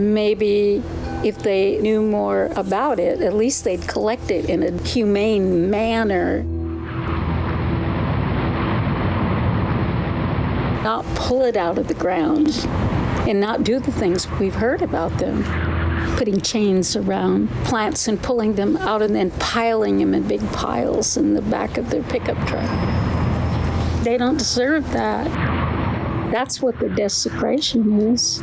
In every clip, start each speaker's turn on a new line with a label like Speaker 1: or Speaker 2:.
Speaker 1: maybe if they knew more about it, at least they'd collect it in a humane manner. Not pull it out of the ground and not do the things we've heard about them. Putting chains around plants and pulling them out and then piling them in big piles in the back of their pickup truck. They don't deserve that. That's what the desecration is.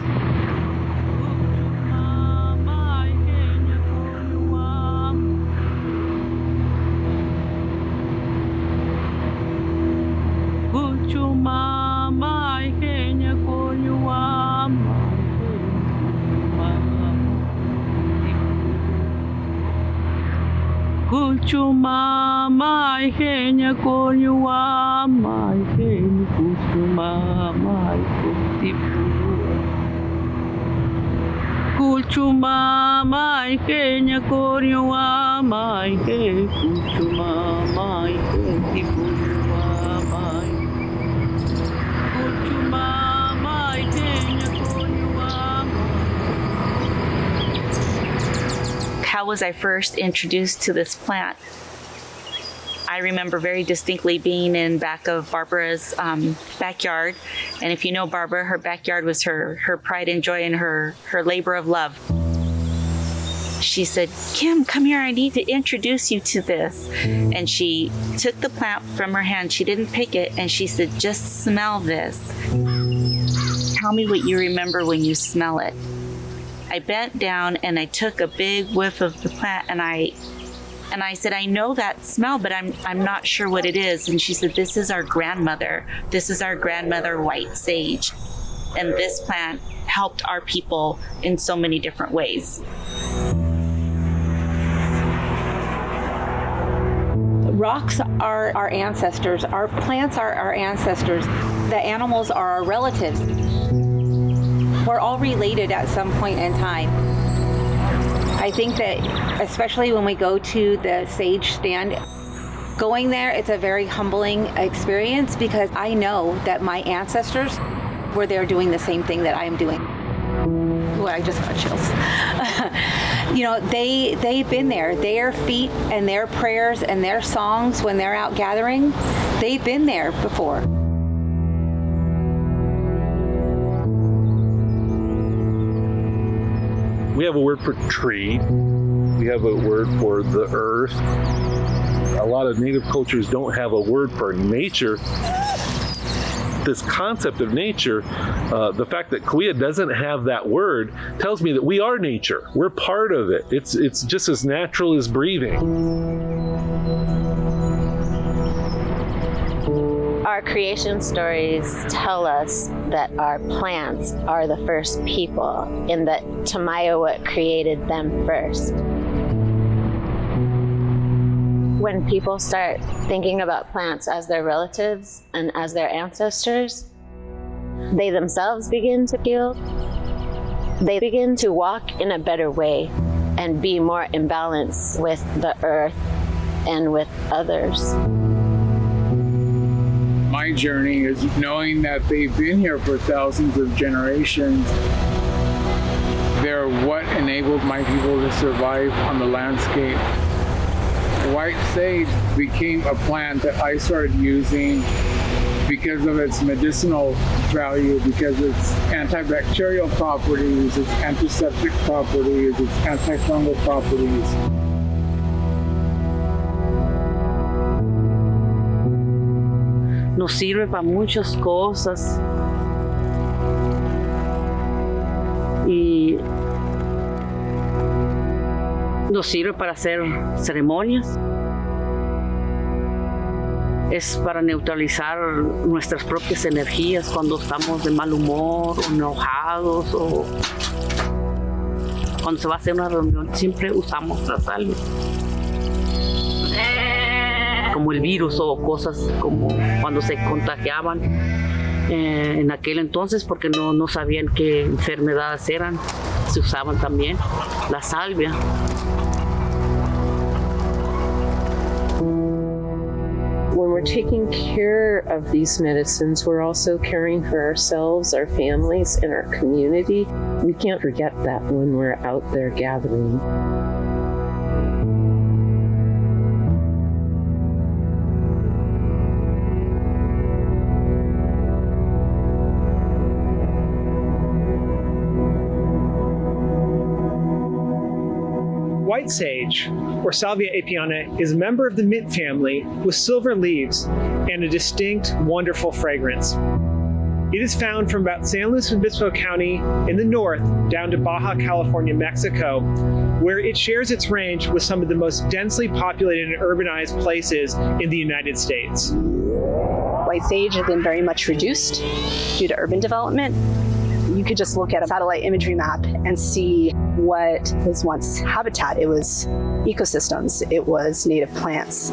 Speaker 2: How was I first introduced to this plant? I remember very distinctly being in back of Barbara's backyard. And if you know Barbara, her backyard was her pride and joy and her labor of love. She said, "Kim, come here, I need to introduce you to this." And she took the plant from her hand. She didn't pick it. And she said, "Just smell this. Tell me what you remember when you smell it." I bent down and I took a big whiff of the plant and I said, "I know that smell, but I'm not sure what it is." And she said, "This is our grandmother. This is our grandmother white sage. And this plant helped our people in so many different ways."
Speaker 3: Rocks are our ancestors. Our plants are our ancestors. The animals are our relatives. We're all related at some point in time. I think that especially when we go to the sage stand, going there, it's a very humbling experience because I know that my ancestors were there doing the same thing that I'm doing. Ooh, I just got chills. You know, they've been there. Their feet and their prayers and their songs when they're out gathering, they've been there before.
Speaker 4: We have a word for tree. We have a word for the earth. A lot of native cultures don't have a word for nature. This concept of nature, the fact that Kauai doesn't have that word tells me that we are nature. We're part of it. It's just as natural as breathing.
Speaker 5: Our creation stories tell us that our plants are the first people, and that Tamayawa created them first. When people start thinking about plants as their relatives and as their ancestors, they themselves begin to heal. They begin to walk in a better way and be more in balance with the earth and with others.
Speaker 6: My journey is knowing that they've been here for thousands of generations. They're what enabled my people to survive on the landscape. White sage became a plant that I started using because of its medicinal value, because of its antibacterial properties, its antiseptic properties, its antifungal properties.
Speaker 7: Nos sirve para muchas cosas y nos sirve para hacer ceremonias. Es para neutralizar nuestras propias energías cuando estamos de mal humor o enojados o cuando se va a hacer una reunión. Siempre usamos la salvia. Como el virus o cosas como cuando se contagiaban en aquel entonces porque no sabían qué enfermedades eran, se usaban también la salvia.
Speaker 8: When we're we're taking care of these medicines, we're also caring for ourselves, our families, and our community. We can't forget that when we're out there gathering.
Speaker 9: White sage, or Salvia apiana, is a member of the mint family with silver leaves and a distinct, wonderful fragrance. It is found from about San Luis Obispo County in the north down to Baja, California, Mexico, where it shares its range with some of the most densely populated and urbanized places in the United States.
Speaker 10: White sage has been very much reduced due to urban development. You could just look at a satellite imagery map and see what was once habitat. It was ecosystems, it was native plants.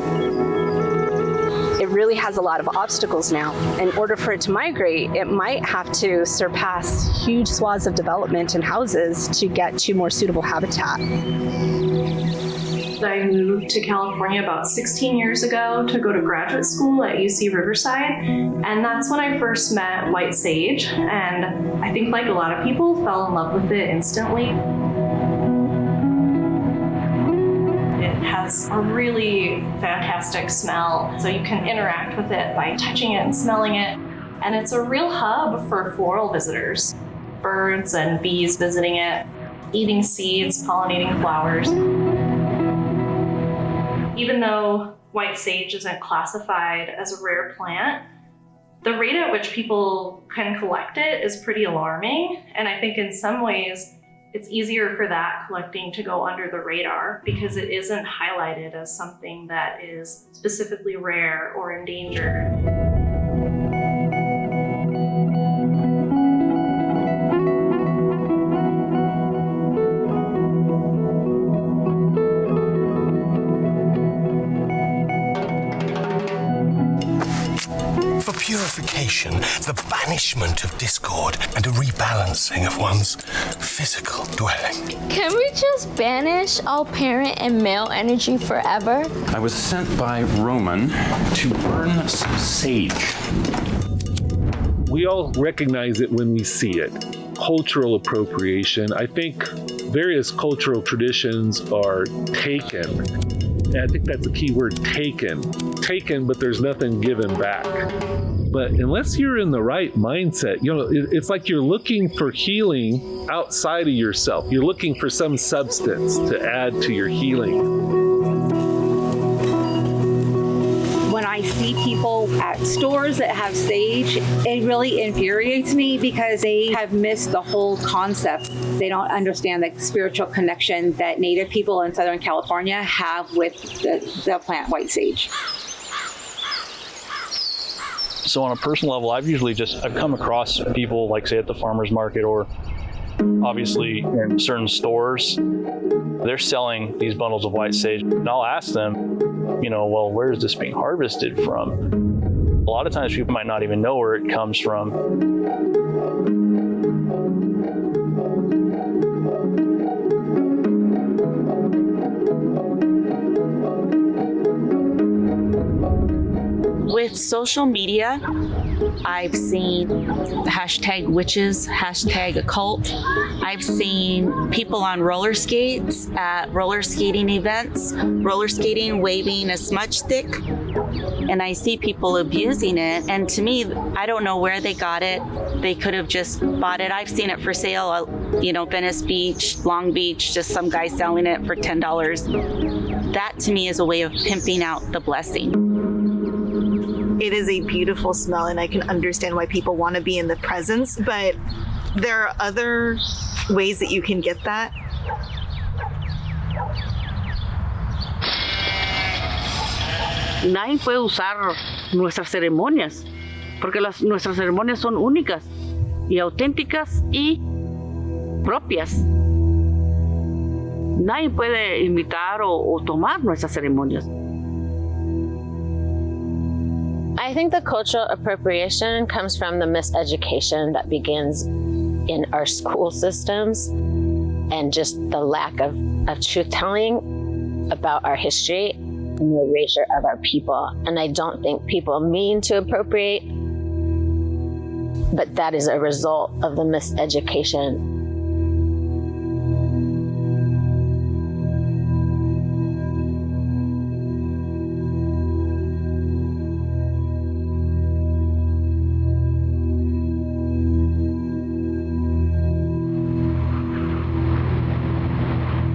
Speaker 10: It really has a lot of obstacles now. In order for it to migrate, it might have to surpass huge swaths of development and houses to get to more suitable habitat.
Speaker 11: I moved to California about 16 years ago to go to graduate school at UC Riverside, and that's when I first met white sage, and I think like a lot of people fell in love with it instantly. It has a really fantastic smell, so you can interact with it by touching it and smelling it, and it's a real hub for floral visitors. Birds and bees visiting it, eating seeds, pollinating flowers. Even though white sage isn't classified as a rare plant, the rate at which people can collect it is pretty alarming. And I think in some ways, it's easier for that collecting to go under the radar because it isn't highlighted as something that is specifically rare or endangered.
Speaker 12: For purification, the banishment of discord, and a rebalancing of one's physical dwelling.
Speaker 13: Can we just banish all parent and male energy forever?
Speaker 14: I was sent by Roman to burn some sage.
Speaker 4: We all recognize it when we see it. Cultural appropriation. I think various cultural traditions are taken. And I think that's the key word, taken. Taken, but there's nothing given back. But unless you're in the right mindset, it's like you're looking for healing outside of yourself. You're looking for some substance to add to your healing.
Speaker 3: When I see people at stores that have sage, it really infuriates me because they have missed the whole concept. They don't understand the spiritual connection that Native people in Southern California have with the plant white sage.
Speaker 15: So on a personal level, I've come across people, like say at the farmer's market or obviously in certain stores, they're selling these bundles of white sage. And I'll ask them, well, where is this being harvested from? A lot of times people might not even know where it comes from.
Speaker 2: With social media, I've seen hashtag witches, hashtag occult. I've seen people on roller skates at roller skating events, roller skating, waving a smudge stick. And I see people abusing it. And to me, I don't know where they got it. They could have just bought it. I've seen it for sale, Venice Beach, Long Beach, just some guy selling it for $10. That to me is a way of pimping out the blessing.
Speaker 16: It is a beautiful smell, and I can understand why people want to be in the presence, but there are other ways that you can get that.
Speaker 7: Nadie puede usar nuestras ceremonias, porque nuestras ceremonias son únicas y auténticas y propias. Nadie puede imitar o tomar nuestras ceremonias.
Speaker 5: I think the cultural appropriation comes from the miseducation that begins in our school systems and just the lack of truth-telling about our history. and the erasure of our people. And I don't think people mean to appropriate, but that is a result of the miseducation.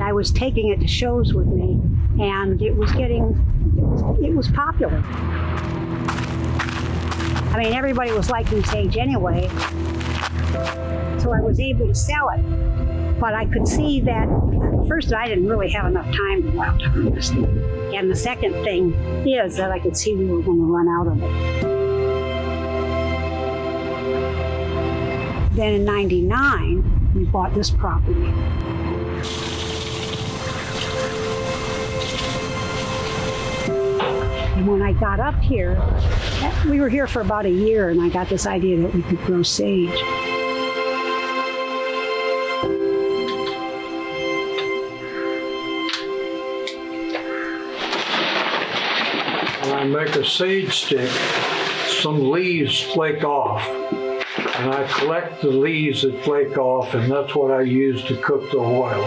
Speaker 17: I was taking it to shows with me, and it was popular. I mean, everybody was liking sage anyway, so I was able to sell it. But I could see that, first, I didn't really have enough time to go out to harvest. And the second thing is that I could see we were going to run out of it. Then in '99, we bought this property. And when I got up here, we were here for about a year, and I got this idea that we could grow sage.
Speaker 18: When I make a sage stick, some leaves flake off. And I collect the leaves that flake off, and that's what I use to cook the oil.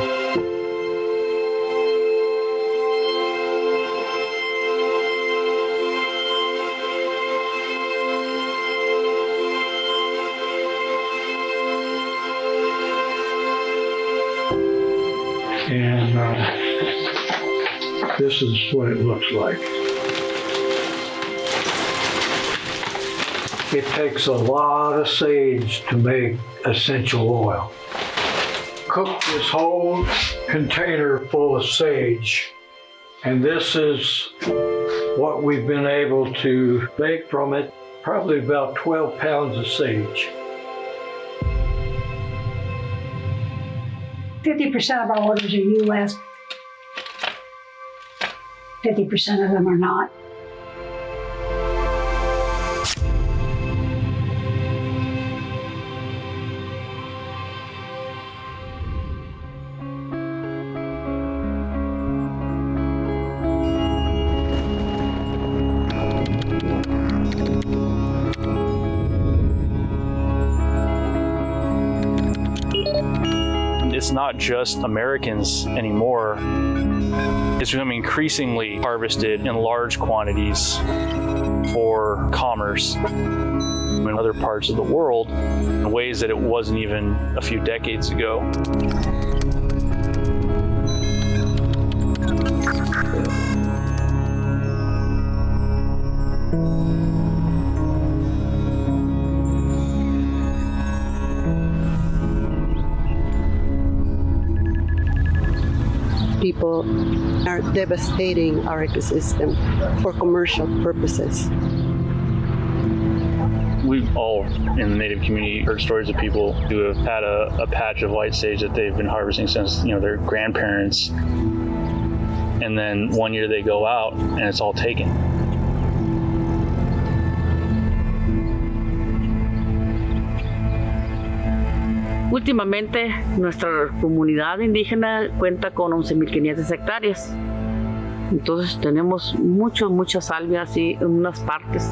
Speaker 18: And this is what it looks like. It takes a lot of sage to make essential oil. Cook this whole container full of sage, and this is what we've been able to make from it, probably about 12 pounds of sage.
Speaker 17: 50% of our orders are U.S., 50% of them are not.
Speaker 15: It's not just Americans anymore. It's becoming increasingly harvested in large quantities for commerce in other parts of the world in ways that it wasn't even a few decades ago.
Speaker 19: People are devastating our ecosystem for commercial purposes.
Speaker 15: We've all in the Native community heard stories of people who have had a patch of white sage that they've been harvesting since their grandparents, and then one year they go out and it's all taken.
Speaker 7: Últimamente, nuestra comunidad indígena cuenta con 11.500 hectáreas. Entonces tenemos mucha salvia así en unas partes.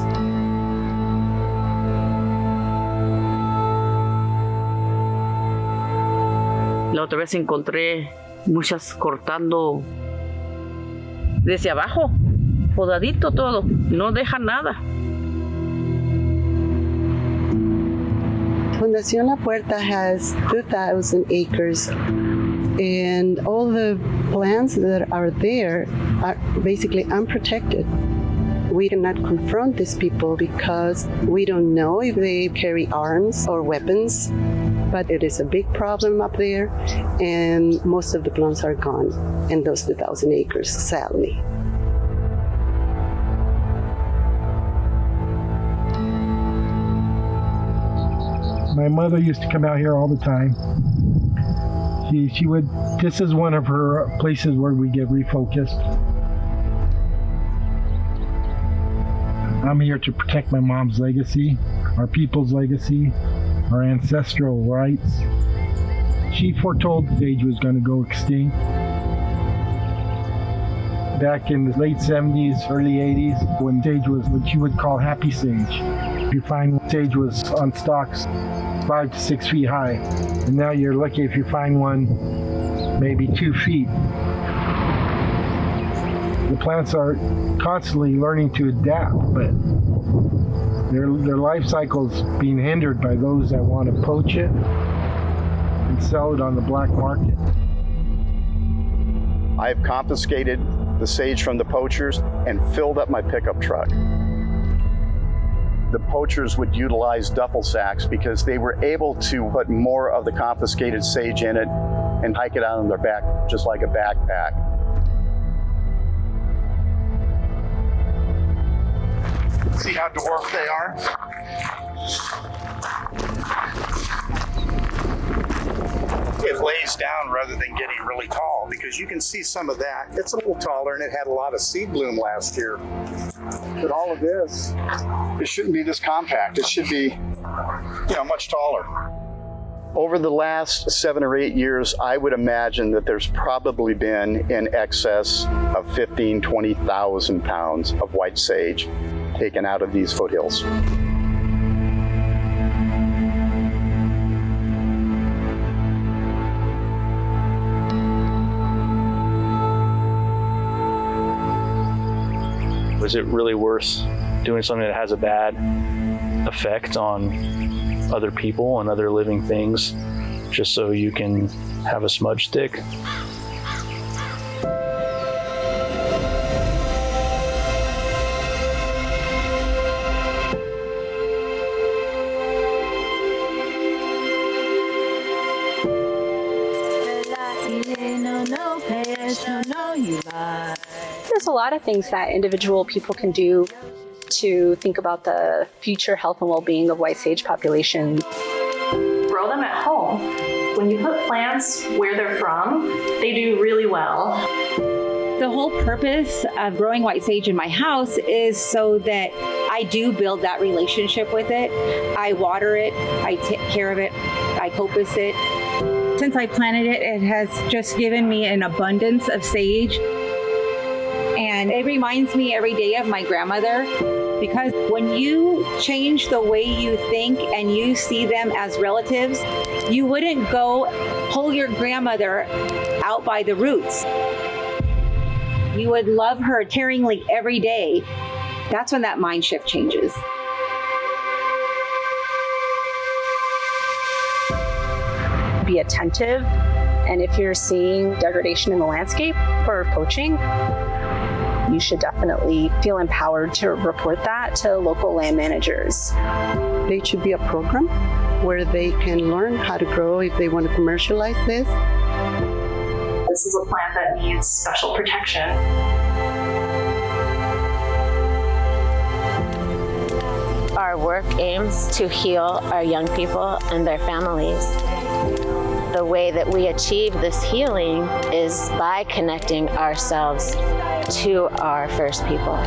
Speaker 7: La otra vez encontré muchas cortando desde abajo, podadito todo, no deja nada.
Speaker 19: Fundación La Puerta has 2,000 acres, and all the plants that are there are basically unprotected. We cannot confront these people because we don't know if they carry arms or weapons, but it is a big problem up there, and most of the plants are gone in those 2,000 acres, sadly.
Speaker 20: My mother used to come out here all the time. She would, this is one of her places where we get refocused. I'm here to protect my mom's legacy, our people's legacy, our ancestral rights. She foretold the sage was going to go extinct. back in the late 70s, early 80s, when sage was what you would call happy sage. You find sage was on stalks 5 to 6 feet high, and now you're lucky if you find one maybe 2 feet. The plants are constantly learning to adapt, but their life cycle's being hindered by those that want to poach it and sell it on the black market.
Speaker 21: I've confiscated the sage from the poachers and filled up my pickup truck. The poachers would utilize duffel sacks because they were able to put more of the confiscated sage in it and hike it out on their back just like a backpack.
Speaker 12: See how dwarf they are? It lays down rather than getting really tall, because you can see some of that. It's a little taller and it had a lot of seed bloom last year. But all of this, it shouldn't be this compact. It should be, much taller.
Speaker 21: Over the last 7 or 8 years, I would imagine that there's probably been in excess of 15,000, 20,000 pounds of white sage taken out of these foothills.
Speaker 15: Is it really worth doing something that has a bad effect on other people and other living things just so you can have a smudge stick?
Speaker 10: There's a lot of things that individual people can do to think about the future health and well-being of white sage populations.
Speaker 11: Grow them at home. When you put plants where they're from, they do really well.
Speaker 3: The whole purpose of growing white sage in my house is so that I do build that relationship with it. I water it, I take care of it, I coppice it. Since I planted it, it has just given me an abundance of sage. And it reminds me every day of my grandmother, because when you change the way you think and you see them as relatives, you wouldn't go pull your grandmother out by the roots. You would love her caringly every day. That's when that mind shift changes.
Speaker 10: Be attentive, and if you're seeing degradation in the landscape or poaching, you should definitely feel empowered to report that to local land managers.
Speaker 19: There should be a program where they can learn how to grow if they want to commercialize this.
Speaker 11: This is a plant that needs special protection.
Speaker 5: Our work aims to heal our young people and their families. The way that we achieve this healing is by connecting ourselves to our first people.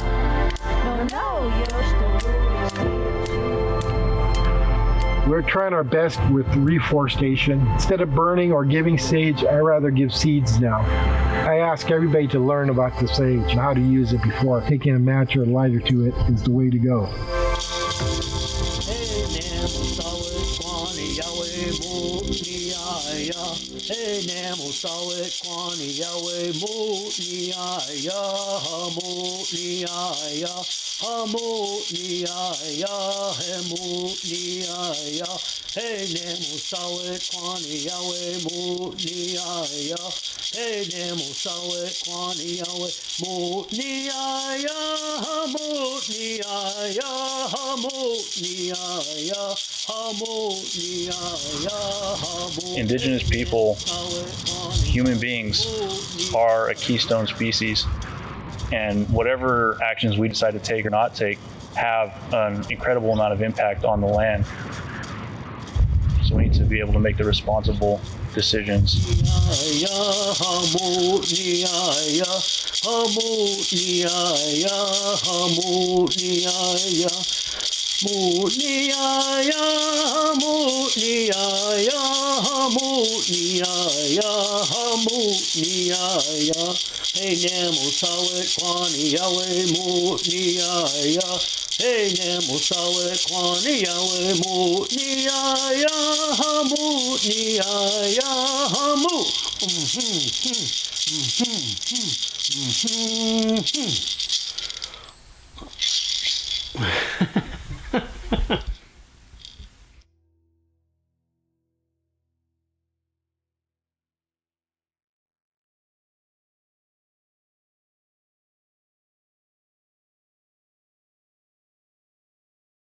Speaker 20: We're trying our best with reforestation. Instead of burning or giving sage, I rather give seeds now. I ask everybody to learn about the sage and how to use it before taking a match or a lighter to it is the way to go.
Speaker 15: Indigenous people, human beings, are a keystone species, and whatever actions we decide to take or not take have an incredible amount of impact on the land. So we need to be able to make the responsible decisions.
Speaker 1: Hey namo sawe kwani yawe mu ni ya. Hey namo sawe kwani yawe mu ni ya hamu ni ya hamu.